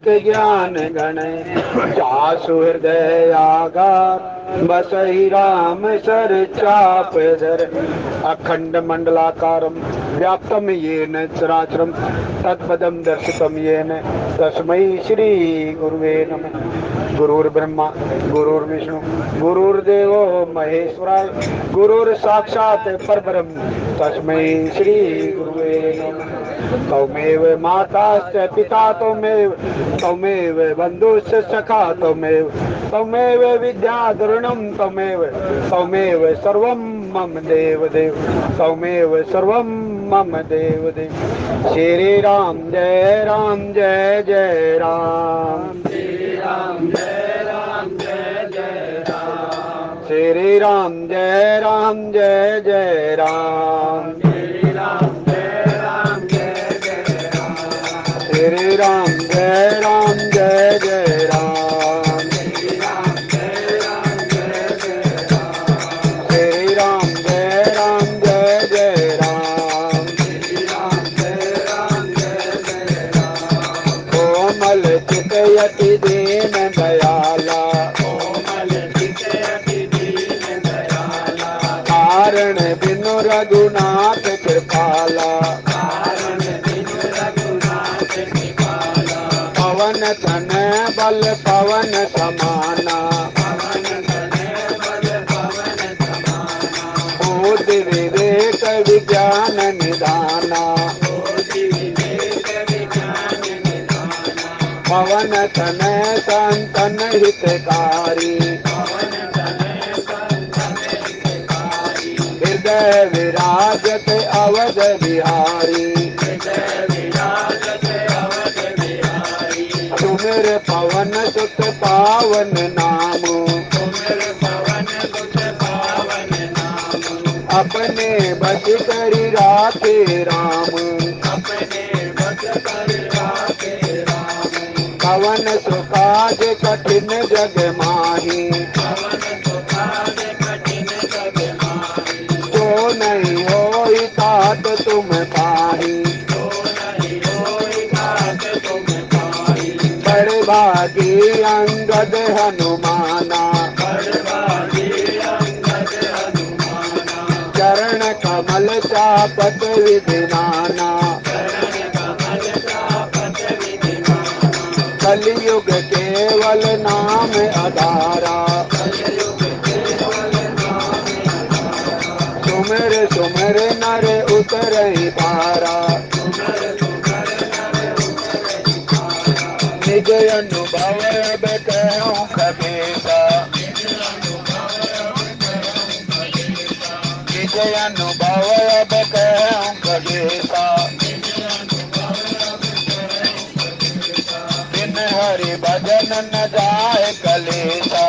ज्ञान गण चासु हृदय आगार बसहि राम सर चाप धर अखंड मंडलाकारम व्याप्तम येन चराचरम तत्पदम दर्शितम येन तस्मै श्री गुरुवे नमः। गुरुर्ब्रह्मा गुरुर्विष्णु गुरुर्देवो महेश्वराय गुरुर साक्षात् परब्रह्म तस्मै श्री गुरुवे नमः। तौमेव माताश्च पिता तौमेव तौमेव बन्धुश्च सखा तौमेव तौमेव विद्याधरणं तौमेव तौमेव सर्वं मम देवदेव तौमेव सर्वं मम देवदेव। श्री राम जय जय राम श्री राम जय जय राम श्री राम जय जय राम श्री राम जय जय राम श्री राम जय जय राम श्री राम जय जय राम श्री राम जय जय राम श्री राम जय जय राम। कोमल चित यति दीन दयाला कोमल चित यति दीन दयाला कारण बिनु रघुनाथ कृपाला कारण बिनु रघुनाथ कृपाला पवन तन बल पवन समाना पवन तन बल पवन समाना बुद्धि विवेक विज्ञान निधाना बुद्धि विवेक विज्ञान निधाना पवन तन संतन हितकारी पवन तन संतन हितकारी हृदय विराजत अवध बिहारी हृदय विराजत अवध बिहारी सुमिर पवन सुत पावन नाम सुमिर पवन सुत पावन नाम अपने बस करि राखे राम अपने बस करि राखे राम पवन सुकाज कठिन जग माही पवन सुकाज कठिन जग माही तो नहीं होई तात तुम पाही तो नहीं होई तात तुम पाही बड़े भागी अंगद हनुमाना बड़े भागी अंगद हनुमाना चरण कमल चापत विधिनाना चरण कमल चापत विधिनाना कलयुग केवल नाम आधारा कलयुग केवल नाम आधारा सुमिर सुमिर नर उतरहि पारा सुमिर सुमिर नर उतरहि पारा निज अनुभव अब कहूँ खबेसा निज अनुभव अब कहूँ खबेसा बिन हरि भजन न जाए कलेसा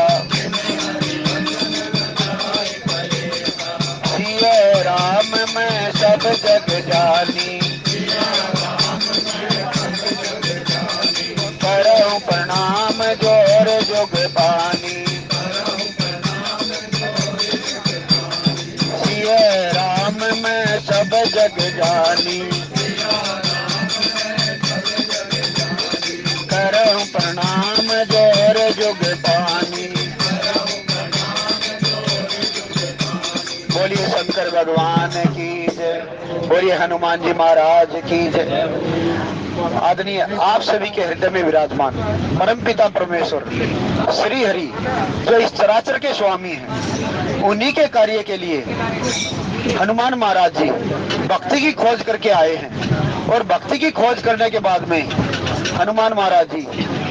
सिया राम मैं सब जग जानी करऊं प्रणाम जोर जुग पानी सिया राम मैं सब जग जानी करऊं प्रणाम जोर जुग पानी। बोलिए शंकर भगवान की जय बोलिए हनुमान जी महाराज की जय। आदरणीय आप सभी के हृदय में विराजमान परमपिता परमेश्वर श्री हरि जो इस चराचर के स्वामी हैं उन्हीं के कार्य के लिए हनुमान महाराज जी भक्ति की खोज करके आए हैं और भक्ति की खोज करने के बाद में हनुमान महाराज जी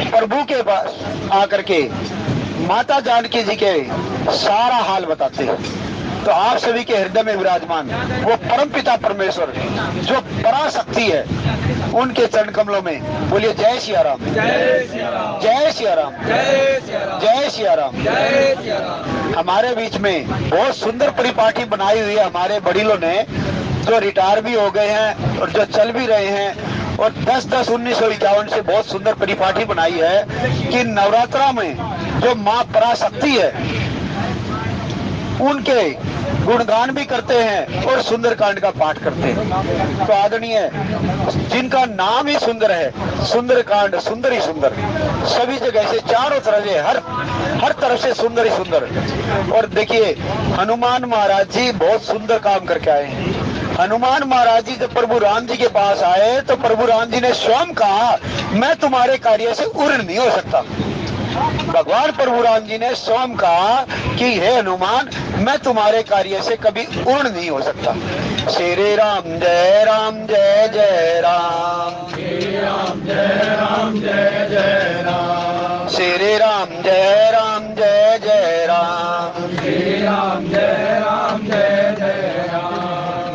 प्रभु के पास आकर के माता जानकी जी के सारा हाल बताते हैं। तो आप सभी के हृदय में विराजमान वो परमपिता परमेश्वर जो पराशक्ति है उनके चरण कमलों में बोलिए जय सिया राम जय सिया राम जय सिया राम जय सिया राम जय सिया राम जय सिया राम। हमारे बीच में बहुत सुंदर परिपाटी बनाई हुई है हमारे बड़ीलों ने जो रिटायर भी हो गए हैं और जो चल भी रहे हैं और 10-10-1951 से बहुत सुंदर परिपाटी बनाई है कि नवरात्रा में जो माँ पराशक्ति है उनके गुणगान भी करते हैं और सुंदरकांड का पाठ करते हैं। तो आदरणीय जिनका नाम ही सुंदर है, सुंदरकांड सुंदर ही सुंदर, सभी जगह से चारों तरफ से हर तरफ से सुंदर ही सुंदर। और देखिए हनुमान महाराज जी बहुत सुंदर काम करके आए हैं। हनुमान महाराज जी जब प्रभु राम जी के पास आए तो प्रभु राम जी ने स्वयं कहा, मैं तुम्हारे कार्य से उर्ण नहीं हो सकता। भगवान प्रभु राम जी ने स्वयं कहा कि हे हनुमान, मैं तुम्हारे कार्य से कभी उर्ण नहीं हो सकता। श्री राम जय जय राम, श्री राम जय जय राम, श्री राम जय जय राम, श्री राम जय जय राम।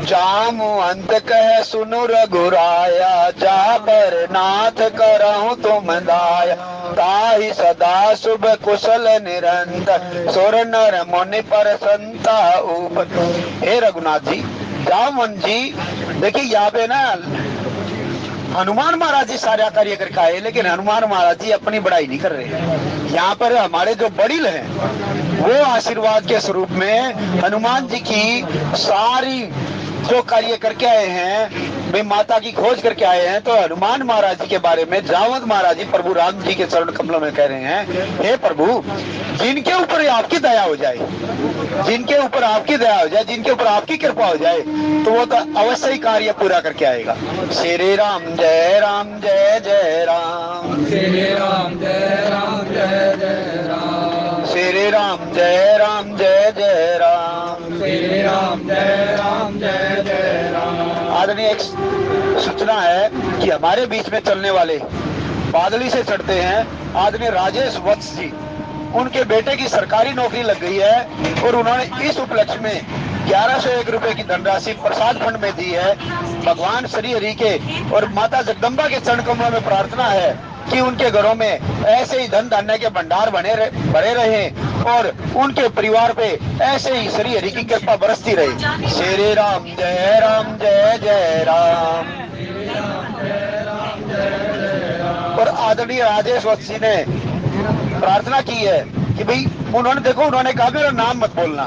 जामु अंत कह सुनु रघुराया, जाबर नाथ करहु तुम दाया, ताहि सदा शुभ कुशल निरंतर, सुर नर मुनि पर संता ऊपर। हे रघुनाथ जी, जामवन जी, देखिए यहाँ पे ना हनुमान महाराज जी सारा कार्य करके आए, लेकिन हनुमान महाराज जी अपनी बड़ाई नहीं कर रहे। यहाँ पर हमारे जो बड़ील हैं वो आशीर्वाद के स्वरूप में हनुमान जी की सारी जो कार्य करके आए हैं, वे माता की खोज करके आए हैं। तो हनुमान महाराज जी के बारे में जामवंत महाराज जी प्रभु राम जी के चरण कमलों में कह रहे हैं, हे प्रभु, जिनके ऊपर आपकी दया हो जाए, जिनके ऊपर आपकी दया हो जाए, जिनके ऊपर आपकी कृपा हो जाए, तो वो तो अवश्य ही कार्य पूरा करके आएगा। श्री राम जय जय राम, श्री राम जय राम, श्री राम जय जय राम, श्री राम जय जय राम। आदरणीय एक सूचना है कि हमारे बीच में चलने वाले बादली से चढ़ते हैं आदरणीय राजेश वत्स जी, उनके बेटे की सरकारी नौकरी लग गई है और उन्होंने इस उपलक्ष्य में 1101 रुपए की धनराशि प्रसाद फंड में दी है। भगवान श्री हरि के और माता जगदम्बा के चरण कमलों में प्रार्थना है कि उनके घरों में ऐसे ही धन धान्य के भंडार भरे रहें और उनके परिवार पे ऐसे ही श्री हरि की कृपा बरसती रहे। श्री राम जय जय राम। और आदरणीय राजेश वत्स जी ने प्रार्थना की है कि भाई उन्होंने कहा मेरा नाम मत बोलना,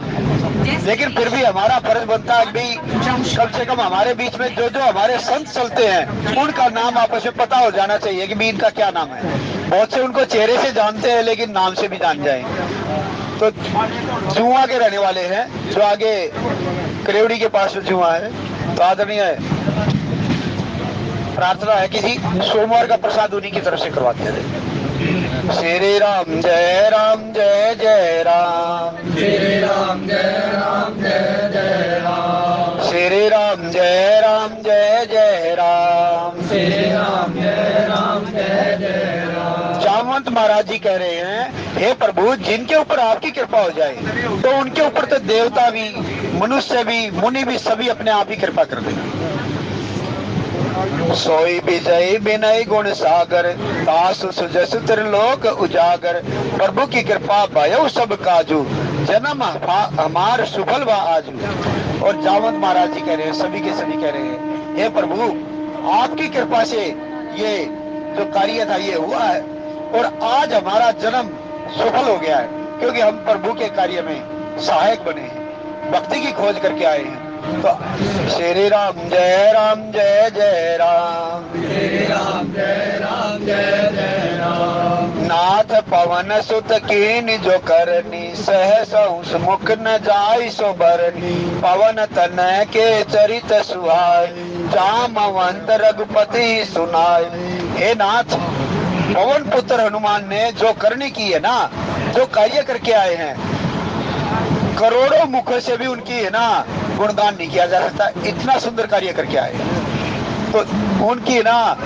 लेकिन फिर भी हमारा फर्ज बनता है कि कम से कम हमारे बीच में जो हमारे संत चलते हैं उनका नाम आपस में पता हो जाना चाहिए कि भाई इनका क्या नाम है। बहुत से उनको चेहरे से जानते हैं लेकिन नाम से भी जान जाए। तो जुआ के रहने वाले हैं, जो आगे करेवड़ी के पास में जुआ है, तो आदरणीय प्रार्थना है कि जी सोमवार का प्रसाद उन्हीं की तरफ से करवाते हैं। श्री राम जय जय राम, श्री राम जय जय राम, श्री राम जय जय राम, श्री राम जय जय राम। जामवंत महाराज जी कह रहे हैं, हे प्रभु, जिनके ऊपर आपकी कृपा हो जाए तो उनके ऊपर तो देवता भी, मनुष्य भी, मुनि भी सभी अपने आप ही कृपा कर देंगे। सोई विजय विनय गुण सागर, तासु सुजस त्रिलोक उजागर, प्रभु की कृपा भयो सब काजू, जन्म हमार सुफल व आजू। और जामवंत महाराज जी कह रहे हैं, सभी के सभी कह रहे हैं, हे प्रभु, आपकी कृपा से ये जो कार्य था ये हुआ है और आज हमारा जन्म सफल हो गया है, क्योंकि हम प्रभु के कार्य में सहायक बने हैं, भक्ति की खोज करके आए हैं। तो श्री राम जय जय राम, श्री राम जय जय राम। नाथ पवन सुत कीन जो करनी, सहस मुख न जाय सो बरनी, पवन तनय के चरित सुहाय, जामवंत रघुपति सुनाय। हे नाथ, पवन पुत्र हनुमान ने जो करनी की है ना, जो कार्य करके आए हैं, करोड़ों मुखों से भी उनकी है ना गुणगान नहीं किया जा सकता, इतना सुंदर कार्य करके आए। तो उनकी ना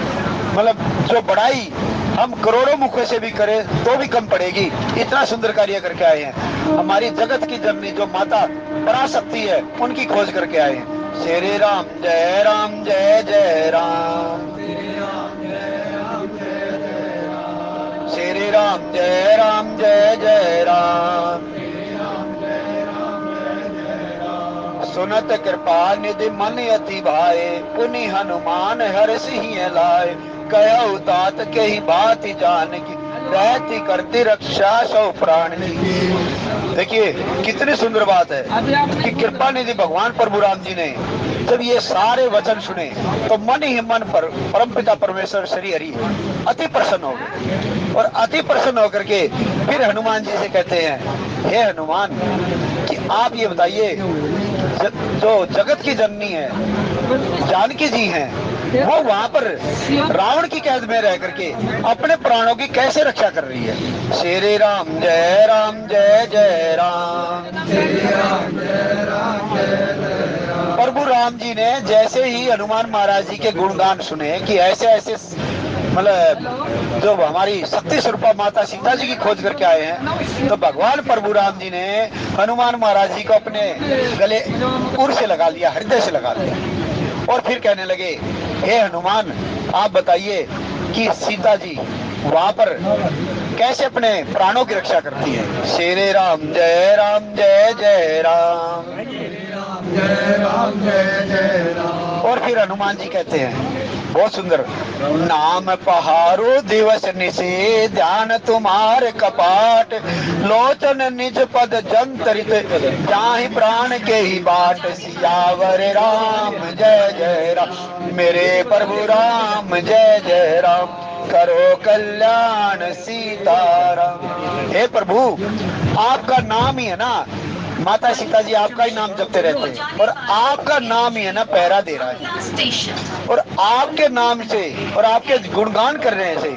मतलब जो बड़ाई हम करोड़ों मुखों से भी करें तो भी कम पड़ेगी, इतना सुंदर कार्य करके आए हैं। हमारी जगत की जननी जो माता पराशक्ति है, उनकी खोज करके आए हैं। श्री राम जय जय राम, श्री राम जय जय राम। सुनत कृपा निधि मन अति भाए, पुनि हनुमान हर सिंह लाए, कहो तात के ही बात जान की, रहती करती रक्षा सौ प्राण की। देखिए कितनी सुंदर बात है कि कृपा निधि भगवान प्रभु राम जी ने जब ये सारे वचन सुने तो मन ही मन पर परमपिता परमेश्वर श्री हरि अति प्रसन्न हो गए, और अति प्रसन्न होकर के फिर हनुमान जी से कहते हैं, हे हनुमान कि आप ये बताइए, जो जगत की जननी है जानकी जी हैं, वो वहां पर रावण की कैद में रह करके अपने प्राणों की कैसे रक्षा कर रही है। श्री राम जय जय राम, श्री राम जय राम। प्रभु राम जी ने जैसे ही हनुमान महाराज जी के गुणगान सुने कि ऐसे ऐसे मतलब जो हमारी शक्ति स्वरूपा माता सीता जी की खोज करके आए हैं, तो भगवान प्रभु राम जी ने हनुमान महाराज जी को अपने गले उर से लगा लिया, हृदय से लगा लिया, और फिर कहने लगे, हे हनुमान आप बताइए कि सीता जी वहां पर कैसे अपने प्राणों की रक्षा करती है। श्री राम जय जय राम, जय राम जय राम। और फिर हनुमान जी कहते हैं बहुत सुंदर, नाम पहारो दिवस निशे, ध्यान तुम्हारे कपाट, लोचन निज पद जंतरित, जाहि प्राण के ही बाट, सियावर राम जय राम, मेरे प्रभु राम जय राम, करो कल्याण सीताराम। हे प्रभु आपका नाम ही है ना, माता सीता जी आपका ही नाम जपते रहते हैं, और आपका नाम ही है ना पहरा दे रहा है, और आपके नाम से और आपके गुणगान करने से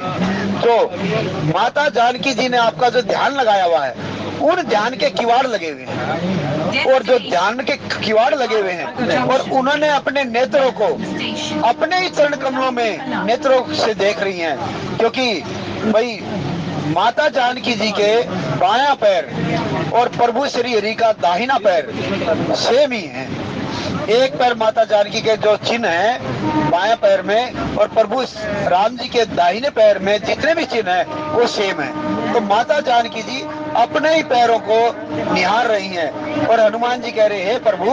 जो माता जानकी जी ने आपका जो ध्यान लगाया हुआ है, उन ध्यान के किवाड़ लगे हुए हैं, और जो ध्यान के किवाड़ लगे हुए हैं, और उन्होंने अपने नेत्रों को अपने ही चरण कमलों में नेत्रों से देख रही हैं, क्योंकि भाई माता जानकी जी के बायां पैर और प्रभु श्री हरि का दाहिना पैर सेम ही है। एक पैर माता जानकी के जो चिन्ह है बायां पैर में, और प्रभु राम जी के दाहिने पैर में जितने भी चिन्ह है वो सेम है। तो माता जानकी जी अपने ही पैरों को निहार रही हैं, और हनुमान जी कह रहे हैं, हे प्रभु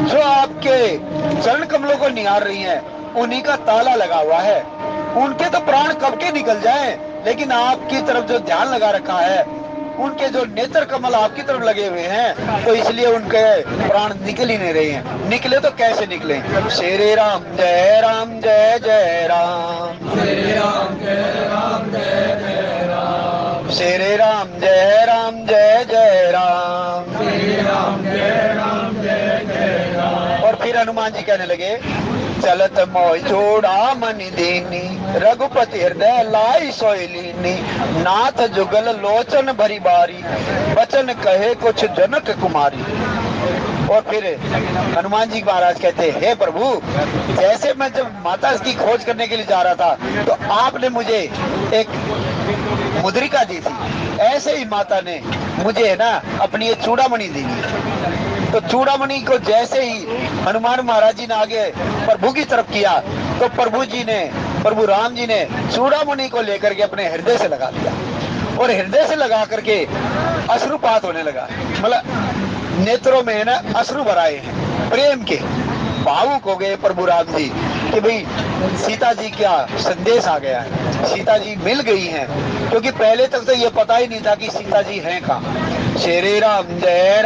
जो आपके चरण कमलों को निहार रही हैं उन्हीं का ताला लगा हुआ है, उनके तो प्राण कब के निकल जाएं, लेकिन आपकी तरफ जो ध्यान लगा रखा है, उनके जो नेत्र कमल आपकी तरफ लगे हुए हैं, तो इसलिए उनके प्राण निकल ही नहीं रहे हैं। निकले तो कैसे निकले। श्री राम जय जय राम, श्री राम जय राम, श्री राम जय जय राम, श्री राम जय राम। और फिर हनुमान जी कहने लगे, चलत मोय जोड़ा मनि दीनी, रघुपति हृदय लाई सोयलीनी, नाथ जुगल लोचन भरी बारी, बचन कहे कुछ जनक कुमारी। और फिर हनुमान जी महाराज कहते, हे प्रभु जैसे मैं जब माता की खोज करने के लिए जा रहा था तो आपने मुझे एक मुद्रिका दी थी, ऐसे ही माता ने मुझे ना अपनी ये चूड़ामणि दी। तो चूड़ामणि को जैसे ही हनुमान महाराज जी ने आगे प्रभु की तरफ किया, तो प्रभु राम जी ने चूड़ामणि को लेकर के अपने हृदय से लगा दिया, और हृदय से लगा करके अश्रुपात होने लगा, मतलब नेत्रों में ना अश्रु भराए हैं प्रेम के। भावुक हो गए प्रभु राम जी कि भाई सीता जी क्या संदेश आ गया है, सीता जी मिल गई हैं, क्योंकि पहले तक तो ये पता ही नहीं था कि सीता जी हैं कहाँ। श्री राम जय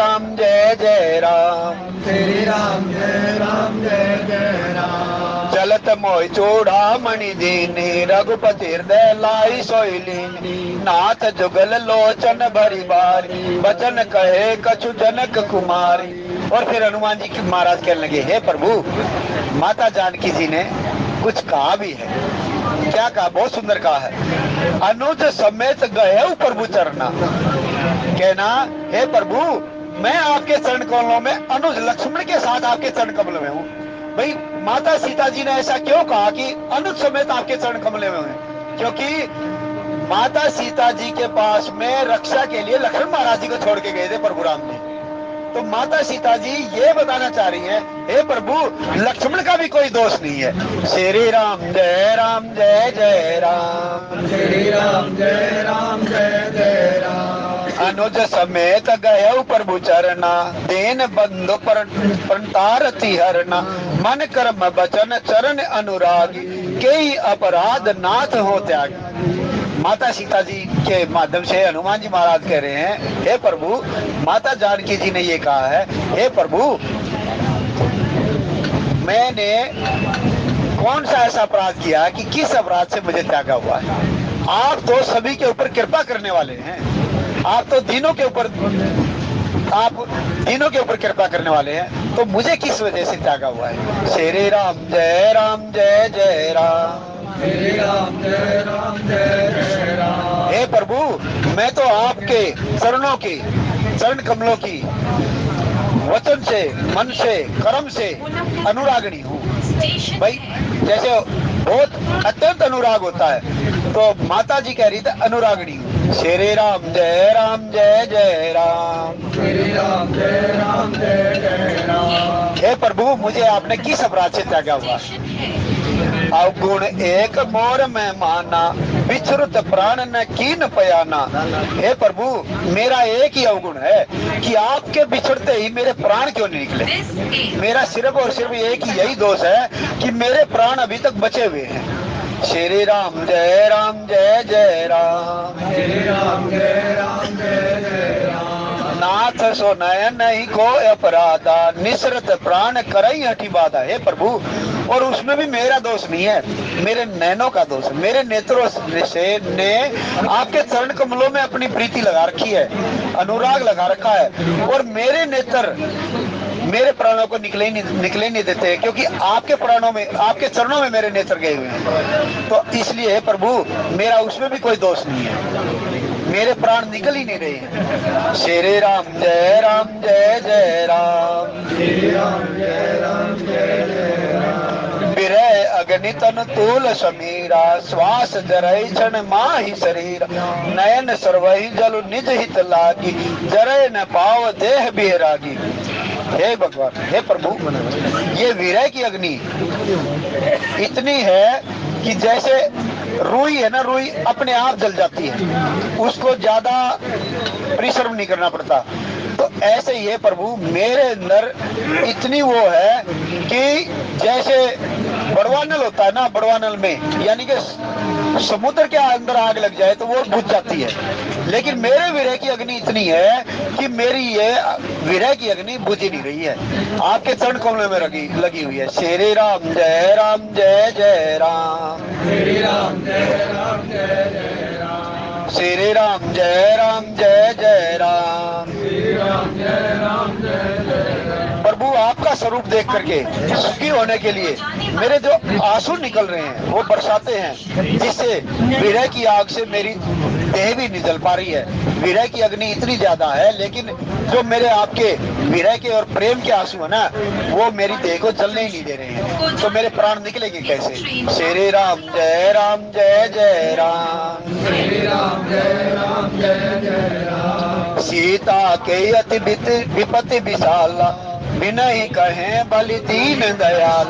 जय राम, श्री राम जय जय राम। चलत मोय चूड़ा मणि दीनी, रघुपति हृदय लाई सोयलीनी, नाथ जुगल लोचन भरी बारी, बचन कहे कछु जनक कुमारी। और फिर हनुमान जी महाराज कहने लगे, हे प्रभु माता जानकी जी ने कुछ कहा भी है। क्या कहा? बहुत सुंदर कहा है, अनुज समेत गए प्रभु चरना। कहना, हे प्रभु मैं आपके चरण कमलों में अनुज लक्ष्मण के साथ आपके चरण कमल में हूँ। भाई माता सीता जी ने ऐसा क्यों कहा कि अनुज समेत आपके चरण कमल में हूँ? क्योंकि माता सीता जी के पास में रक्षा के लिए लक्ष्मण महाराज जी को छोड़ के गए थे प्रभु राम जी। तो माता सीता जी ये बताना चाह रही हैं, हे प्रभु लक्ष्मण का भी कोई दोष नहीं है। श्री राम जय जय राम, श्री राम जय जय राम। अनुज समेत गए प्रभु चरना, देन बंधु प्रणतारति हरना, मन कर्म बचन चरण अनुरागी, कई अपराध नाथ हो त्याग। माता सीता जी के माध्यम से हनुमान जी महाराज कह रहे हैं, हे प्रभु, माता जानकी जी ने ये कहा है, हे प्रभु, मैंने कौन सा ऐसा अपराध किया कि किस अपराध से मुझे त्यागा हुआ है। आप तो सभी के ऊपर कृपा करने वाले हैं, आप तो दिनों के ऊपर कृपा करने वाले हैं, तो मुझे किस वजह से त्यागा हुआ है। श्री राम जय जय राम, श्री राम जय जय राम। हे प्रभु, मैं तो आपके चरण कमलों की वचन से, मन से, कर्म से अनुरागणी हूँ। भाई जैसे बहुत अत्यंत अनुराग होता है, तो माता जी कह रही थी अनुरागणी हूँ। श्री राम जय जय राम, श्री राम जय जय राम। हे प्रभु, मुझे आपने किस अपराध से त्यागा हुआ। अवगुण एक मोर में माना, बिछुरत प्राण न कीन पयाना। हे प्रभु, मेरा एक ही अवगुण है कि आपके बिछड़ते ही मेरे प्राण क्यों नहीं निकले। मेरा सिर्फ और सिर्फ एक ही यही दोष है कि मेरे प्राण अभी तक बचे हुए हैं। श्री राम जय जय राम, श्री राम जय जय राम। नाथ सो नयन नहीं को अपराधा, निसरत प्राण करई हठी बाधा। हे प्रभु, और उसमें भी मेरा दोष नहीं है, मेरे नैनों का दोष है। मेरे नेत्रों से ने आपके चरण कमलों में अपनी प्रीति लगा रखी है, अनुराग लगा रखा है, और मेरे नेत्र मेरे प्राणों को निकले नहीं देते, क्योंकि आपके प्राणों में, आपके चरणों में मेरे नेत्र गए हुए हैं। तो इसलिए प्रभु, मेरा उसमें भी कोई दोष नहीं है, मेरे प्राण निकल ही नहीं रहे हैं। श्री राम जय जय राम, श्री राम जय जय राम। बिरह अग्नि तन तूल समीरा, श्वास जरई क्षण माहि शरीर। नयन सरवही जल निज हित लागी, जरय न पाव देह बिहरागी। हे भगवान, हे प्रभु, ये विरह की अग्नि इतनी है कि जैसे रुई है ना, रुई अपने आप जल जाती है, उसको ज्यादा परिश्रम नहीं करना पड़ता। तो ऐसे ही है प्रभु, मेरे अंदर इतनी वो है कि जैसे बड़वानल होता है ना, बड़वानल में यानी कि समुद्र के अंदर आग लग जाए तो वो बुझ जाती है, लेकिन मेरे विरह की अग्नि इतनी है कि मेरी ये विरह की अग्नि बुझ ही नहीं रही है, आपके चरण कमलों में लगी हुई है। श्री राम जय जय राम, श्री राम जय जय राम, श्री राम जय जय राम, श्री राम जय जय राम। प्रभु, आपका स्वरूप देख करके सुखी होने के लिए मेरे जो आंसू निकल रहे हैं वो बरसाते हैं, जिससे विरह की आग से मेरी देह भी नहीं जल पा रही है। विरह की अग्नि इतनी ज्यादा है, लेकिन जो मेरे आपके विरह के और प्रेम के आंसू है ना, वो मेरी देह को जलने ही नहीं दे रहे हैं, तो मेरे प्राण निकलेंगे कैसे। श्री राम जय जय राम, श्री राम जय जय राम। सीता के अति विपत्ति विशाला, बिना ही कहे बलि दीन दयाल।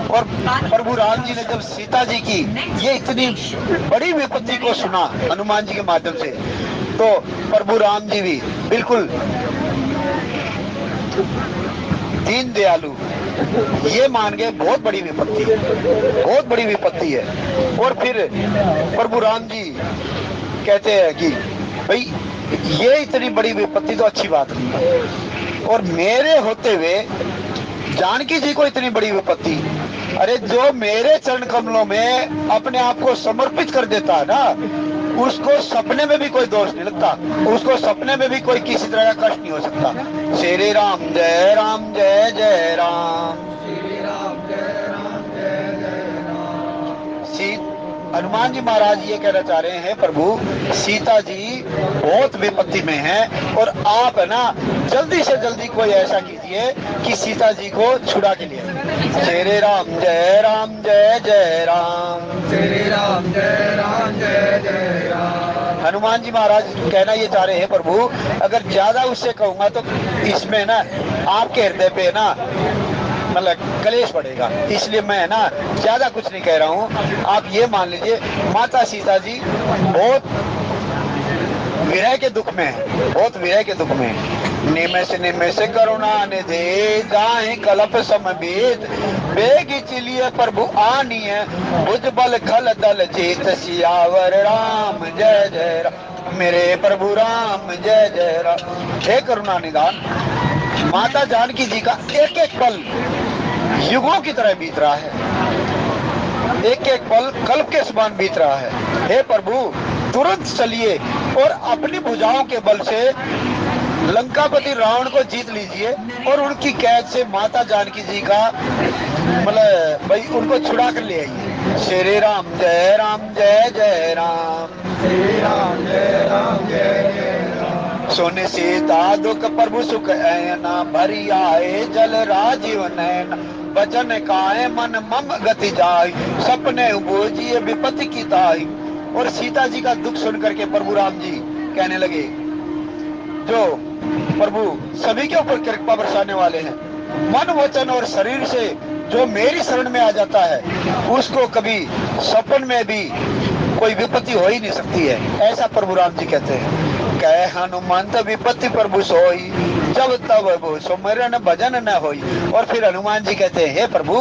और प्रभु राम जी ने जब सीता जी की ये इतनी बड़ी विपत्ति को सुना हनुमान जी के माध्यम से, तो प्रभु राम जी भी बिल्कुल दीन दयालु ये मान गए, बहुत बड़ी विपत्ति है, बहुत बड़ी विपत्ति है। और फिर प्रभु राम जी कहते हैं कि भाई ये इतनी बड़ी विपत्ति तो अच्छी बात नहीं है, और मेरे होते हुए जानकी जी को इतनी बड़ी विपत्ति। अरे जो मेरे चरण कमलों में अपने आप को समर्पित कर देता है ना, उसको सपने में भी कोई दोष नहीं लगता, उसको सपने में भी कोई किसी तरह का कष्ट नहीं हो सकता। श्री राम जय जय राम, श्री राम जय जय राम। हनुमान जी महाराज ये कहना चाह रहे हैं, प्रभु सीता जी बहुत विपत्ति में हैं, और आप है ना जल्दी से जल्दी कोई ऐसा कीजिए कि सीता जी को छुड़ा के लिए। श्री राम जय जय राम, श्री राम जय जय राम। हनुमान जी महाराज कहना ये चाह रहे हैं, प्रभु अगर ज्यादा उससे कहूंगा तो इसमें ना आपके हृदय पे ना मतलब कलेश पड़ेगा, इसलिए मैं ना ज्यादा कुछ नहीं कह रहा हूँ। आप ये मान लीजिए, माता सीता जी बहुत विरह के दुख में है, बहुत विरह के दुख में है। निमेष करुणा निधे जाहि कलप समवेद, बेगी चिलिए प्रभु आनिए भुज बल खल दल जीत, सियावर राम जय जय राम, मेरे प्रभु राम जय जय राम। हे करुणा निधान, माता जानकी जी का एक एक पल युगों की तरह बीत रहा है, एक एक पल कल्प के समान बीत रहा है। हे प्रभु तुरंत चलिए और अपनी भुजाओं के बल से लंकापति रावण को जीत लीजिए और उनकी कैद से माता जानकी जी का मतलब भाई उनको छुड़ा कर ले आइए। श्री राम जय जय राम, श्री राम जय जय राम। सोने सीता दुख प्रभु सुख ऐना, भरी आए जल राजीव नैना, बचन काए मन मम गति जाई, सपने बोझिए विपत्ति की ताई। और सीता जी का दुख सुन करके प्रभु राम जी कहने लगे, जो प्रभु सभी के ऊपर कृपा बरसाने वाले हैं, मन वचन और शरीर से जो मेरी शरण में आ जाता है उसको कभी सपन में भी कोई विपत्ति हो ही नहीं सकती है, ऐसा प्रभु राम जी कहते हैं। कह हनुमंत विपत्ति प्रभु सोई, जब तब सुमिरन भजन न होई। और फिर हनुमान जी कहते हैं, हे प्रभु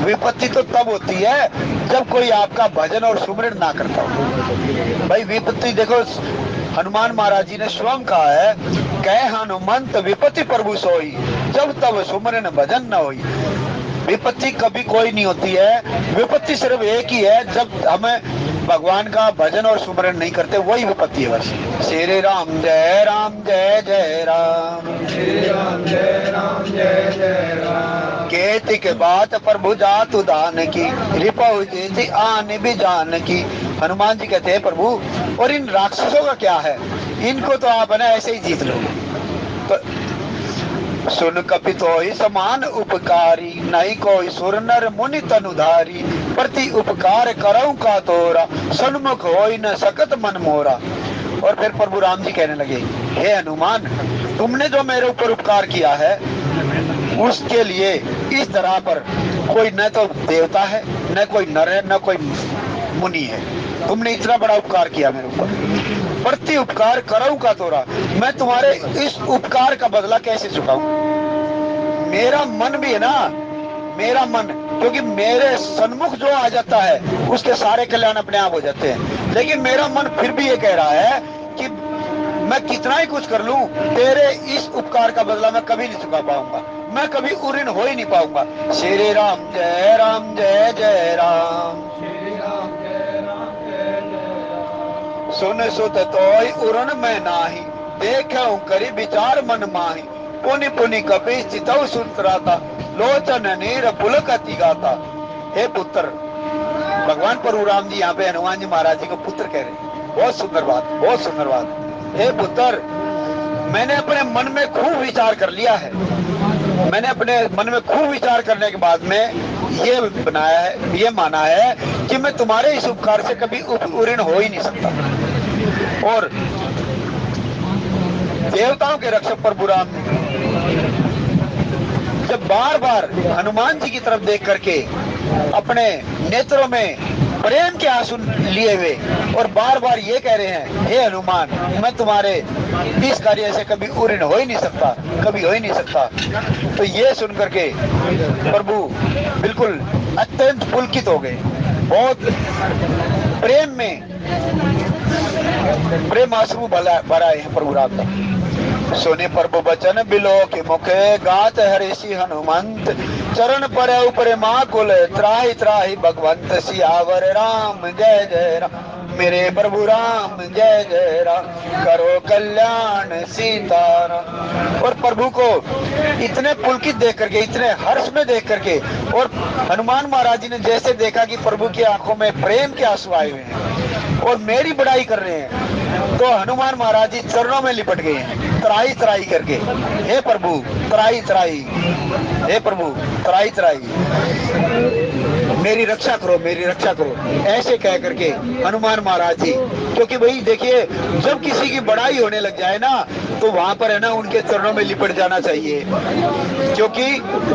विपत्ति तो तब होती है जब कोई आपका भजन और सुमिरन ना करता हो। भाई विपत्ति देखो, हनुमान महाराज जी ने स्वयं कहा है, कह हनुमंत विपत्ति प्रभु सोई, जब तब सुमिरन भजन न होई। विपत्ति कभी कोई नहीं होती है, विपत्ति सिर्फ एक ही है, जब हमें भगवान का भजन और सुमिरन नहीं करते, वही विपत्ति है बस। श्री राम जय जय राम, श्री राम जय जय राम। केति के बात प्रभु जातु दान की, रिपउ जेति आन भी जान की। हनुमान जी कहते हैं, प्रभु और इन राक्षसों का क्या है, इनको तो आप ना ऐसे ही जीत लो। तो सुन कपित होई समान उपकारी, नहीं कोई सुर नर मुनि तनुधारी। प्रति उपकार करऊं का तोरा, सन्मुख होई न सकत मन मोरा। और फिर प्रभु राम जी कहने लगे, हे हनुमान, तुमने जो मेरे ऊपर उपकार किया है उसके लिए इस तरह पर कोई न तो देवता है, न कोई नर है, न कोई मुनि है। तुमने इतना बड़ा उपकार किया मेरे ऊपर, प्रति उपकार करऊं का तोरा, मैं तुम्हारे इस उपकार का बदला कैसे चुकाऊं। मेरा मन भी है ना, मेरा मन, क्योंकि मेरे सन्मुख जो आ जाता है उसके सारे कल्याण अपने आप हो जाते हैं, लेकिन मेरा मन फिर भी ये कह रहा है कि मैं कितना ही कुछ कर लूं, तेरे इस उपकार का बदला मैं कभी नहीं चुका पाऊंगा, मैं कभी उऋण हो ही नहीं पाऊंगा। श्री राम जय जय राम, श्री राम जय जय राम। सुन सुत तोय उरण में नाही, देखऊं करी विचार मन माही। पुनि पुनि कपि चितौ सुतराता, लोचन नीर पुलकति गाता। हे पुत्र, भगवान प्रभु राम जी यहाँ पे हनुमान जी महाराज जी को पुत्र कह रहे हैं। बहुत सुंदर बात, बहुत सुंदर बात। हे पुत्र, मैंने अपने मन में खूब विचार कर लिया है, मैंने अपने मन में खूब विचार करने के बाद में ये बनाया है, ये माना है कि मैं तुम्हारे इस उपकार से कभी उऋण हो ही नहीं सकता। और देवताओं के रक्षक प्रभु राम जब बार बार हनुमान जी की तरफ देख करके अपने नेत्रों में प्रेम के आंसू लिए हुए और बार बार ये कह रहे हैं, हे हनुमान, मैं तुम्हारे इस कार्य से कभी उऋण हो ही नहीं सकता, कभी हो ही नहीं सकता। तो ये सुन करके प्रभु बिल्कुल अत्यंत पुलकित हो गए, बहुत प्रेम में प्रेम आंसू भराए हैं प्रभु राम का। सुने प्रभु बचन बिलो के मुखे, गात हरिषि हनुमंत। चरण पर ऊपर माँ कुल, त्राहि त्राहि भगवंत। सियावर राम जय जय राम, मेरे प्रभु राम जय जय राम। करो कल्याण सीताराम। और प्रभु को इतने पुलकित देख करके, इतने हर्ष में देख करके, और हनुमान महाराज जी ने जैसे देखा कि प्रभु की आंखों में प्रेम के आंसू आए हुए हैं और मेरी बड़ाई कर रहे हैं, तो हनुमान महाराज जी चरणों में लिपट गए हैं, त्राही त्राही करके। हे प्रभु त्राही त्राही, हे प्रभु त्राही त्राही, मेरी रक्षा करो, मेरी रक्षा करो, ऐसे कह करके हनुमान महाराज जी। क्योंकि भाई देखिए, जब किसी की बड़ाई होने लग जाए ना, तो वहां पर है ना उनके चरणों में लिपट जाना चाहिए, क्योंकि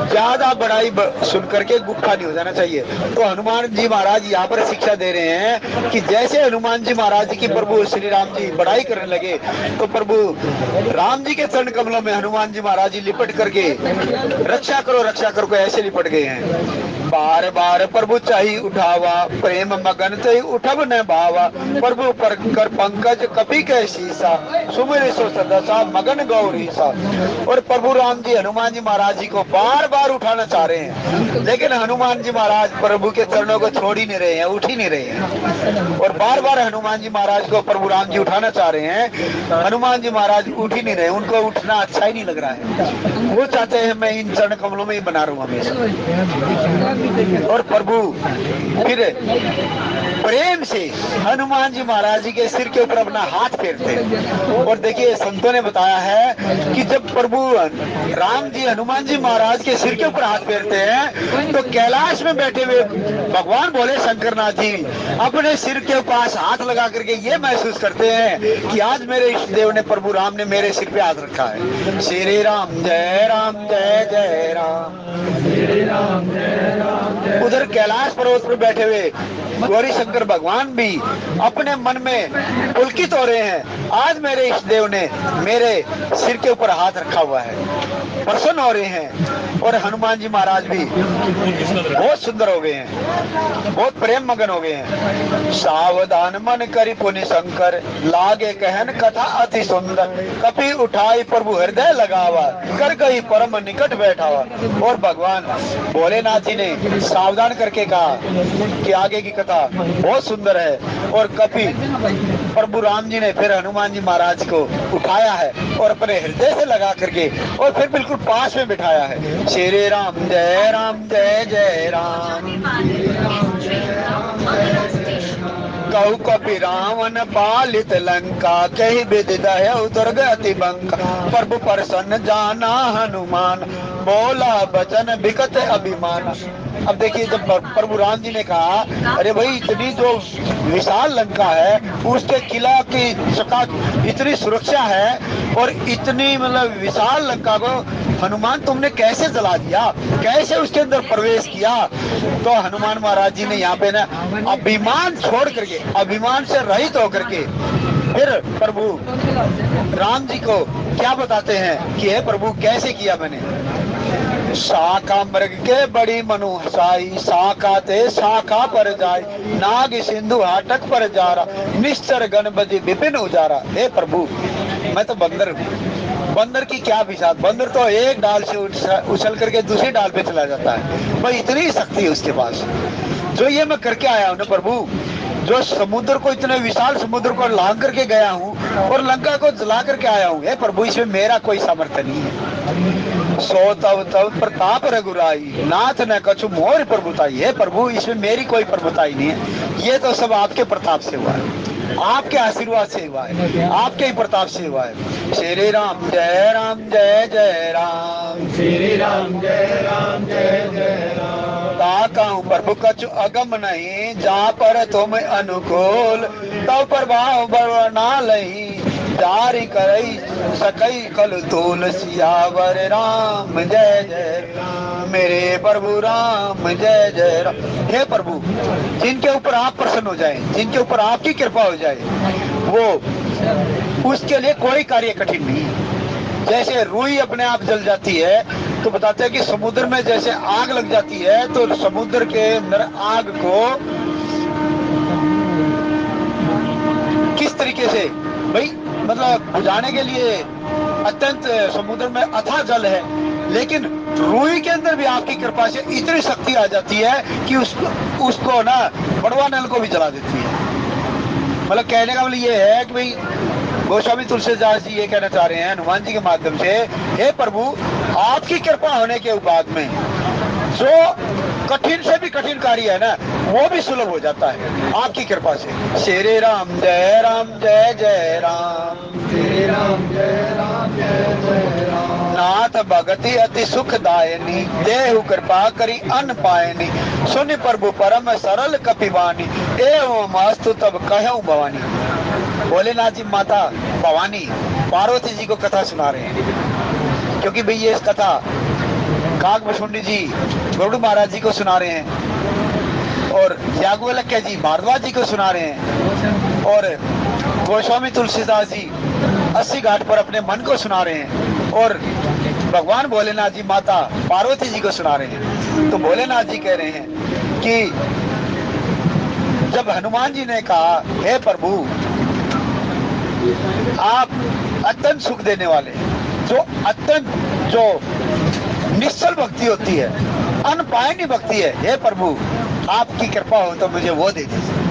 ज्यादा बड़ाई सुन करके गुस्सा नहीं हो जाना चाहिए। तो हनुमान जी महाराज यहाँ पर शिक्षा दे रहे हैं कि जैसे हनुमान जी महाराज की प्रभु श्री राम जी बड़ाई करने लगे तो प्रभु राम जी के चरण कमलों में हनुमान जी महाराज जी लिपट करके रक्षा करो ऐसे लिपट गए हैं। बार बार प्रभु चाही उठावा, प्रेम मगन चाही उठब न भावा, प्रभु पर कर पंकज कपि के शीसा, सुमिर सो सदसा मगन गौरीसा। और प्रभु राम जी हनुमान जी महाराज जी को बार बार उठाना चाह रहे हैं, लेकिन हनुमान जी महाराज प्रभु के चरणों को छोड़ ही नहीं रहे हैं, उठ ही नहीं रहे हैं। और बार बार हनुमान जी महाराज को प्रभु राम जी उठाना चाह रहे हैं, हनुमान जी महाराज उठ ही नहीं रहे, उनको उठना अच्छा ही नहीं लग रहा है। वो चाहते हैं मैं इन चरण कमलों में ही बना रहूं हमेशा। और प्रभु फिर प्रेम से हनुमान जी महाराज जी के सिर के ऊपर अपना हाथ फेरते हैं। और देखिए संतों ने बताया है कि जब प्रभु राम जी हनुमान जी महाराज के सिर के ऊपर हाथ फेरते हैं तो कैलाश में बैठे हुए भगवान बोले शंकरनाथ जी अपने सिर के पास हाथ लगा करके ये महसूस करते हैं कि आज मेरे इष्ट देव ने प्रभु राम ने मेरे सिर पे हाथ रखा है। श्री राम जय जय राम। उधर कैलाश पर्वत पर बैठे हुए गौरी शंकर भगवान भी अपने मन में पुलकित हो रहे हैं, आज मेरे इष्ट देव ने मेरे सिर के ऊपर हाथ रखा हुआ है, प्रसन्न हो रहे हैं। और हनुमान जी महाराज भी बहुत सुंदर हो गए हैं, बहुत प्रेम मगन हो गए हैं। सावधान मन करी पुनि शंकर, लागे कहन कथा अति सुंदर, कपि उठाई प्रभु हृदय लगावा, कर गई परम निकट बैठावा। और भगवान भोलेनाथ जी ने सावधान करके कहा कि आगे की कथा बहुत सुंदर है। और कपि प्रभु राम जी ने फिर हनुमान जी महाराज को उठाया है और अपने हृदय से लगा करके और फिर बिल्कुल पास में बिठाया है। श्री राम जय राम। कहु कपि रावण पालित लंका, कही विधि दह्यउ दुर्गति बंका, प्रभु प्रसन्न जाना हनुमान, बोला बचन बिकट अभिमान। अब देखिए जब प्रभु राम जी ने कहा अरे भाई इतनी जो विशाल लंका है उसके किला की इतनी सुरक्षा है और इतनी मतलब विशाल लंका को हनुमान तुमने कैसे जला दिया, कैसे उसके अंदर प्रवेश किया। तो हनुमान महाराज जी ने यहाँ पे ना अभिमान छोड़ करके, अभिमान से रहित होकर के फिर प्रभु राम जी को क्या बताते हैं कि हे प्रभु कैसे किया मैंने। शाखा मृग के बड़ी मनु हसाई, शाखा ते शाखा पर जाय, नाग सिंधु हाटक पर जारा, निश्चर गणपति विपिन उजारा। हे प्रभु मैं तो बंदर हूँ, बंदर की क्या विशाल, बंदर तो एक डाल से उछल करके दूसरी डाल पे चला जाता है, भाई इतनी शक्ति है उसके पास। जो ये मैं करके आया हूँ ना प्रभु, जो समुद्र को इतने विशाल समुद्र को लांग करके गया हूँ और लंका को जला करके आया हूँ, हे प्रभु इसमें मेरा कोई सामर्थ्य नहीं है। सो तव तव प्रताप रघुराई, नाथ न कछु मोर प्रभुताई। हे प्रभु इसमें मेरी कोई प्रभुताई नहीं है, ये तो सब आपके प्रताप से हुआ है, आपके आशीर्वाद से हुआ है, आपके ही प्रताप से हुआ है। श्री राम जय राम। श्री राम जय राम। ताकहूँ प्रभु कछु अगम नहीं, जा पर तुम अनुकूल, तव प्रभाव बरना लही, जारी करई सकई कल तूल, सियावर राम जय राम। मेरे प्रभु राम जय राम। हे प्रभु जिनके ऊपर आप प्रसन्न हो जाए, जिनके ऊपर आपकी कृपा हो जाए, वो उसके लिए कोई कार्य कठिन नहीं है। जैसे रुई अपने आप जल जाती है तो बताते हैं कि समुद्र में जैसे आग लग जाती है तो समुद्र के अंदर आग को किस तरीके से भाई मतलब बुझाने के लिए अत्यंत समुद्र में अथाह जल है, लेकिन रुई के अंदर भी आपकी कृपा से इतनी शक्ति आ जाती है कि उसको ना बड़वा नल को भी जला देती है। मतलब कहने का मतलब ये है कि भाई गोस्वामी तुलसीदास जी ये कहना चाह रहे हैं हनुमान जी के माध्यम से, हे प्रभु आपकी कृपा होने के बाद में जो कठिन से भी कठिन कार्य है ना वो भी सुलभ हो जाता है आपकी कृपा से। श्री राम जय राम। श्री राम जय राम। नाथ भगति अति सुखदायनी, देहु कृपा करी अन पायनी, सुनि प्रभु परम सरल कपिवानी, एवं अस्तु तब कहूँ भवानी। भोलेनाथ जी माता भवानी पार्वती जी को कथा सुना रहे हैं, क्योंकि भाई ये कथा काकभुसुंडी जी गरुड़ महाराज जी को सुना रहे हैं, और याज्ञवल्क्य जी भारद्वाज जी को सुना रहे हैं, और गोस्वामी तुलसीदास जी 80 घाट पर अपने मन को सुना रहे हैं, और भगवान भोलेनाथ जी माता पार्वती जी को सुना रहे हैं। तो भोलेनाथ जी कह रहे हैं कि जब हनुमान जी ने कहा, हे प्रभु आप अत्यंत सुख देने वाले, जो अत्यंत जो निश्चल भक्ति होती है, अनपायनी भक्ति है, हे प्रभु आपकी कृपा हो तो मुझे वो दे दीजिए।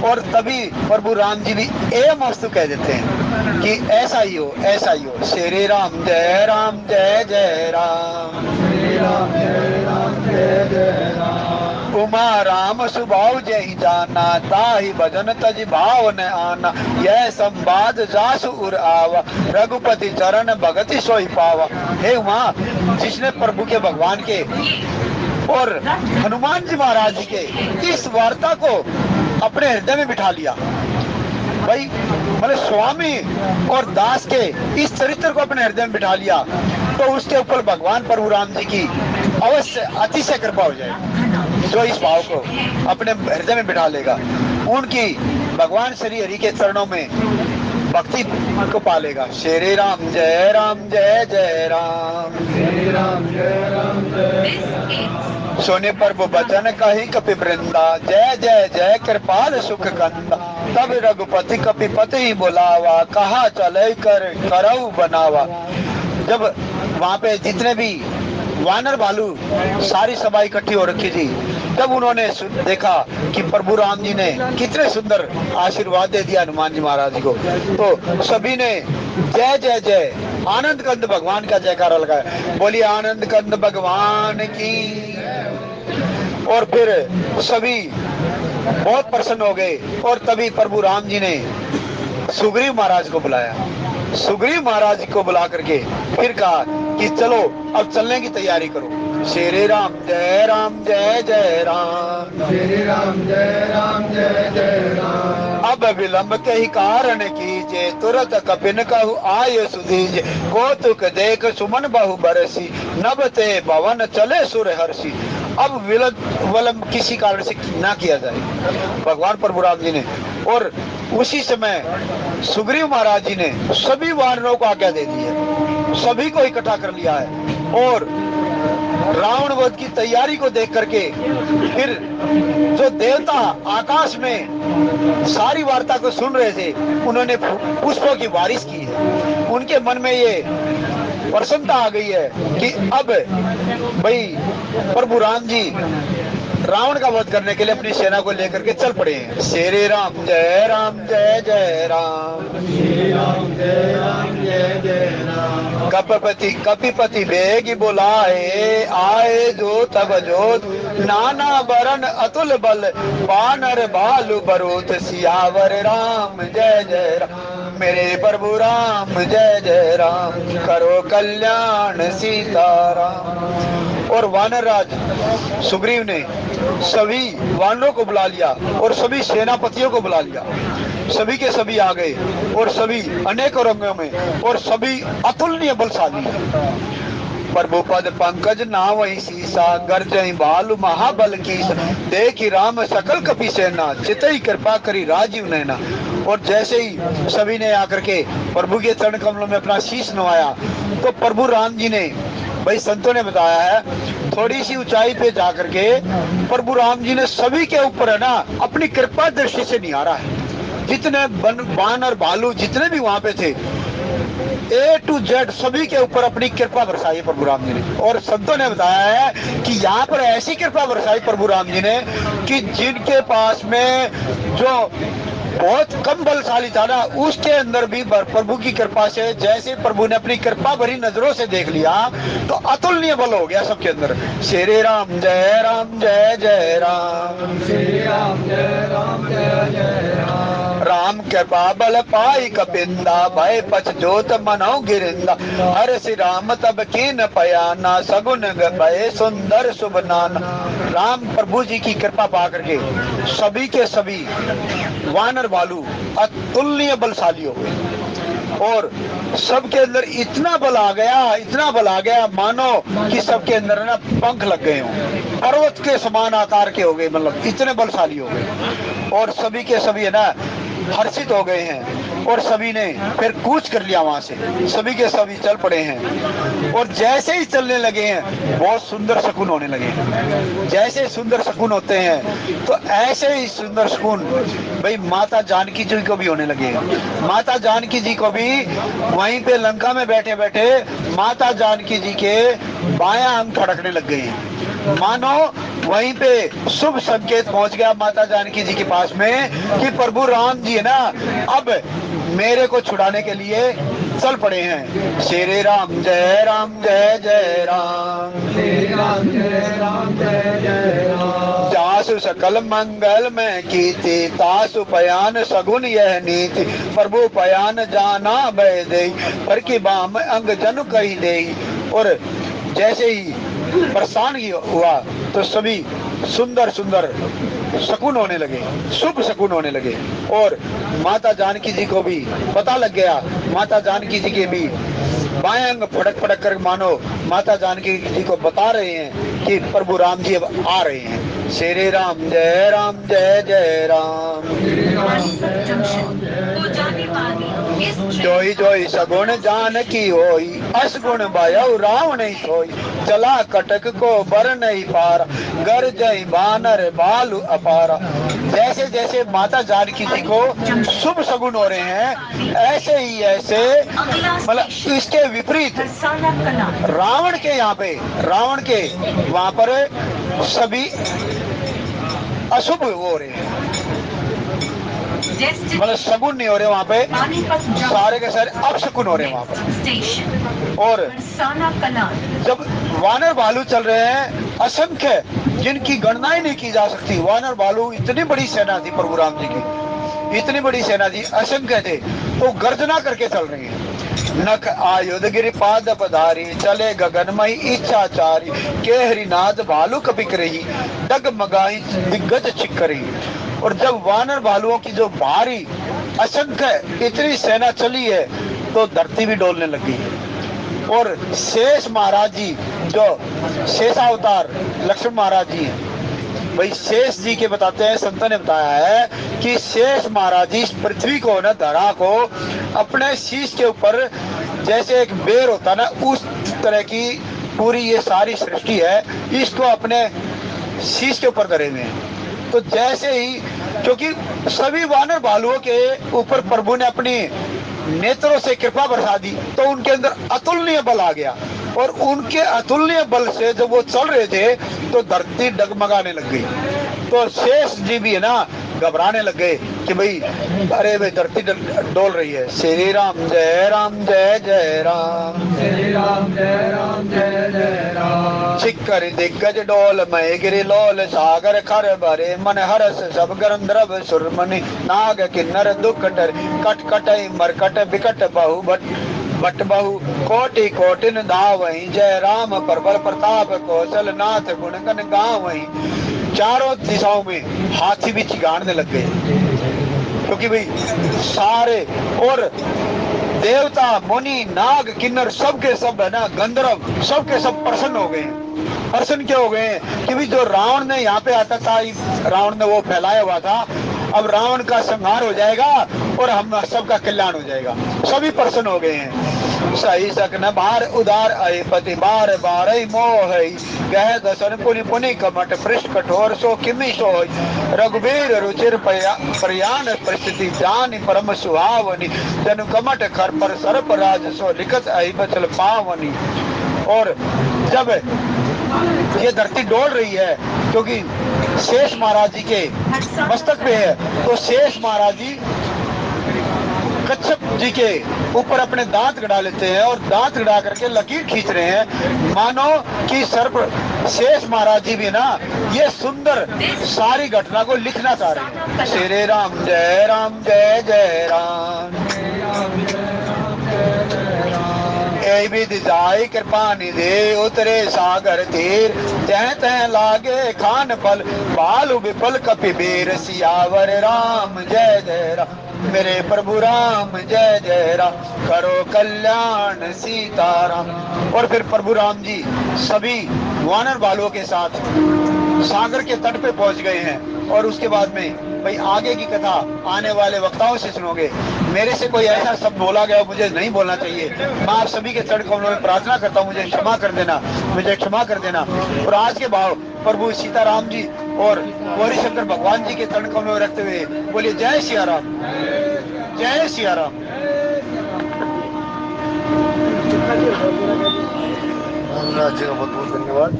और तभी प्रभु राम जी भी एवं वस्तु कह देते हैं कि ऐसा ही हो, ऐसा ही हो। श्री राम जय राम जय जय राम, श्री राम जय राम जय जय राम। उमा राम सुभाव जय जाना, ताहि भजन तज भाव न आना। यह संवाद जासु उर आवा, रघुपति चरण भगति सोई पावा। हे उमा, जिसने प्रभु के भगवान के और हनुमान जी महाराज जी के इस वार्ता को अपने हृदय में बिठा लिया, भाई मतलब स्वामी और दास के इस चरित्र को अपने हृदय में बिठा लिया, तो उसके ऊपर भगवान प्रभु राम जी की अवश्य अतिशय कृपा हो जाएगी। जो इस भाव को अपने हृदय में बिठा लेगा, उनकी भगवान श्री हरि के चरणों में भक्ति को पालेगा। श्री राम जय जय राम, श्री राम जय राम। सोने पर वो बचन कही कपि वृंदा, जय जय जय कृपाल सुख कंदा। तब रघुपति कपिपति ही बुलावा, कहा चले कर करऊ बनावा। जब वहां पे जितने भी वानर भालू सारी सभा इकट्ठी हो रखी थी, तब उन्होंने देखा कि प्रभु राम जी ने कितने सुंदर आशीर्वाद दे दिया हनुमान जी महाराज को, तो सभी ने जय जय जय आनंद कंद भगवान का जयकारा लगाया। बोलिए आनंद कंद भगवान की। और फिर सभी बहुत प्रसन्न हो गए, और तभी प्रभु राम जी ने सुग्रीव महाराज को बुलाया। सुग्रीव महाराज को बुला करके फिर कहा कि चलो अब चलने की तैयारी करो। श्री राम जय जय राम, श्री राम जय जय राम। अब विलंब के ही कारण कीजे, तुरंत कपिन कहु आय सुधीजे। कौतुक देख सुमन बहु बरसी, नभ ते भवन चले सुर हर्षि। अब विलंब किसी कारण से ना किया जाए, भगवान प्रभु राम जी ने। और उसी समय सुग्रीव महाराज जी ने सभी वानरों को आज्ञा दे दी है, सभी को इकट्ठा कर लिया है, और रावण वध की तैयारी को देख करके फिर जो देवता आकाश में सारी वार्ता को सुन रहे थे, उन्होंने पुष्पों की बारिश की है। उनके मन में ये प्रसन्नता आ गई है कि अब भाई प्रभु राम जी रावण का वध करने के लिए अपनी सेना को लेकर के चल पड़े हैं। श्री राम जय जय राम, श्री राम जय जय राम। कपिपति बेगी बुलाए, आए जो तब जोत। नाना बरन अतुल बल, बानर भालू बरूथ। सियावर राम जय राम, मेरे प्रभु राम जय जय राम। करो कल्याण सीताराम। और वानर राज सुग्रीव ने सभी वानरों को बुला लिया और सभी सेनापतियों को बुला लिया। सभी के सभी आ गए, और सभी अनेकों रंगों में, और सभी अतुलनीय बलशाली है। प्रभु पद पंकज नावहि सीसा, गर्जहि भालु महाबल कीसा। देखि राम सकल कपि सेना, चितई कृपा करी राजीव नैना। और जैसे ही सभी ने आकर के प्रभु के चरण कमलों में अपना शीश नवाया, तो प्रभु राम जी ने, भाई संतों ने बताया है, थोड़ी सी ऊंचाई पे जाकर के प्रभु राम जी ने सभी के ऊपर है ना अपनी कृपा दृष्टि से निहारा है। जितने बानर भालू जितने भी वहां पे थे, A to Z सभी के ऊपर अपनी कृपा बरसाई प्रभु राम जी ने। और संतों ने बताया है कि यहाँ पर ऐसी कृपा बरसाई प्रभु राम जी ने कि जिनके पास में जो बहुत कम बलशाली था ना, उसके अंदर भी प्रभु की कृपा से, जैसे प्रभु ने अपनी कृपा भरी नजरों से देख लिया, तो अतुलनीय बल हो गया सबके अंदर। श्री राम जय जय राम, श्री राम जय जय राम। राम कृपा बल पाई कपिंदा, भय पछ जोत मनो गिरिंदा। हर श्री राम तब कीन पयाना, सगुन भय सुंदर शुभ नाना। राम प्रभु जी की कृपा पा करके सभी के सभी वानर भालू अतुलनीय बलशाली हो गए और सबके अंदर इतना बल आ गया, इतना बल आ गया, मानो कि सबके अंदर ना पंख लग गए हों, पर्वत के समान आकार के हो गए, मतलब इतने बलशाली हो गए और सभी के सभी है ना हर्षित हो गए हैं और सभी ने फिर कूच कर लिया वहां से, सभी के सभी चल पड़े हैं और जैसे ही चलने लगे हैं बहुत सुंदर शकुन होने लगे हैं। जैसे सुंदर शकुन होते हैं तो ऐसे ही सुंदर शकुन भाई माता जानकी जी को भी होने लगे हैं। माता जानकी जी को भी वहीं पे लंका में बैठे बैठे माता जानकी जी के बायां अंग खड़कने लग गए हैं, मानो वहीं पे शुभ संकेत पहुंच गया माता जानकी जी के पास में कि प्रभु राम जी है ना अब मेरे को छुड़ाने के लिए चल पड़े हैं। श्री राम जय जय राम, श्री राम जय जय राम। जासु सकल मंगल में कीर्ति, तासु पयान सगुन यह नीति। प्रभु पयान जाना भय दे, पर की बाम अंग जन कही दे। और जैसे ही प्रस्थान हुआ तो सभी सुंदर सुंदर शकुन होने लगे, शुभ शकुन होने लगे और माता जानकी जी को भी पता लग गया। माता जानकी जी के भी बाएं अंग फड़क फड़क कर मानो माता जानकी जी को बता रहे हैं कि प्रभु राम जी अब आ रहे हैं। श्री राम जय जय राम। जोई जोई सगुण जानकी होई, असगुण भयउ राव नहीं सोई। चला कटक को बर नहीं पारा, गर जय बानर बालू अपारा। जैसे जैसे माता जानकी जी को शुभ सगुन हो रहे हैं ऐसे ही ऐसे मतलब इसके विपरीत रावण के यहाँ पे, रावण के वहां पर सभी अशुभ हो रहे हैं, मतलब सगुन नहीं हो रहे वहाँ पे, सारे के सारे अपशकुन हो रहे हैं वहाँ पर। और जब वानर भालू चल रहे हैं असंख्य, जिनकी गणना ही नहीं की जा सकती, वानर भालू इतनी बड़ी सेना थी प्रभु राम जी की, इतनी बड़ी सेना थी, असंख्य थे, तो गर्जना करके चल रहे हैं। नख आयुध गिरिपाद पधारी, चले गगनमयी इच्छाचारी। के हरिनाथ भालू कपिक रही, डगमगाई दिग्गज छिकरी। और जब वानर भालुओं की जो भारी असंख्य इतनी सेना चली है तो धरती भी डोलने लगी। और शेष महाराज जी जो शेषावतार लक्ष्मण महाराज जी हैं, भाई शेष जी के बताते हैं, संतों ने बताया है कि शेष महाराज जी इस पृथ्वी को ना, धरा को अपने शीश के ऊपर जैसे एक बेर होता ना, उस तरह की पूरी ये सारी सृष्टि है, इसको अपने शीश के ऊपर धरे हुए हैं। तो जैसे ही, क्योंकि सभी वानर भालुओं के ऊपर प्रभु ने अपनी नेत्रों से कृपा बरसा दी तो उनके अंदर अतुलनीय बल आ गया और उनके अतुलनीय बल से जब वो चल रहे थे तो धरती डगमगाने लग गई। तो शेष जी भी है ना घबराने लग गए कि भाई अरे भाई धरती डोल रही है। श्री राम जय जय राम, श्री राम जय जय राम। छिक्कर दिग्गज डोल मय गिरि लोल, सागर खर भरे मन हरस सब गंधर्व सुरमणि। नाग किन्नर दुख डर, कट कटई मरकट बिकट बहु बट बहु कोटि कोटिन धावहि। जय राम प्रबल प्रताप कौशल नाथ गुण गण गावहि। चारों दिशाओं में हाथी भी चिगाड़ने लग गए, क्योंकि भाई सारे और देवता मुनि नाग किन्नर सबके सब है ना, गंधर्व सबके सब प्रसन्न हो गए। प्रसन्न क्या हो गए कि भाई जो रावण ने यहाँ पे आता था, रावण ने वो फैलाया हुआ था, अब रावण का संहार हो जाएगा और हम सबका कल्याण हो जाएगा। सभी प्रसन्न हो गए हैं। सही सकन बार उदार अय पति बार बार मोह गह दसन पुनि पुनि कमट पृष्ठ कठोर सो किमि सोय। रघुबीर रुचिर प्रयाण परिस्थिति जान परम सुहावनी। जन कमट खर पर सर्प राज सो लिखत अय बचल पावनी। और जब ये धरती डोल रही है क्योंकि शेष महाराज जी के मस्तक पे है, तो शेष महाराज जी कच्छप जी के ऊपर अपने दांत गड़ा लेते हैं और दांत गड़ा करके लकीर खींच रहे हैं, मानो कि सर्प शेष महाराज जी भी ना ये सुंदर सारी घटना को लिखना चाह रहे हैं। श्री राम जय जय राम, ए विधि जाय कृपा निधे उतरे सागर तीर, तह तह लागे खान फल बालु विपल कपिबीर, सियावर राम जय जय राम, मेरे प्रभु राम जय जय राम, करो कल्याण सीताराम। और फिर प्रभु राम जी सभी वानर बालों के साथ सागर के तट पे पहुंच गए हैं। और उसके बाद में भाई आगे की कथा आने वाले वक्ताओं से सुनोगे। मेरे से कोई ऐसा शब्द बोला गया मुझे नहीं बोलना चाहिए। मैं आप सभी के चरण कमलों में प्रार्थना करता हूँ, मुझे क्षमा कर देना, मुझे क्षमा कर देना। और आज के भाव प्रभु सीताराम जी और गौरी शंकर भगवान जी के चरण कमलों में रखते हुए बोलिए जय सिया राम, जय सिया राम। जी का बहुत बहुत धन्यवाद।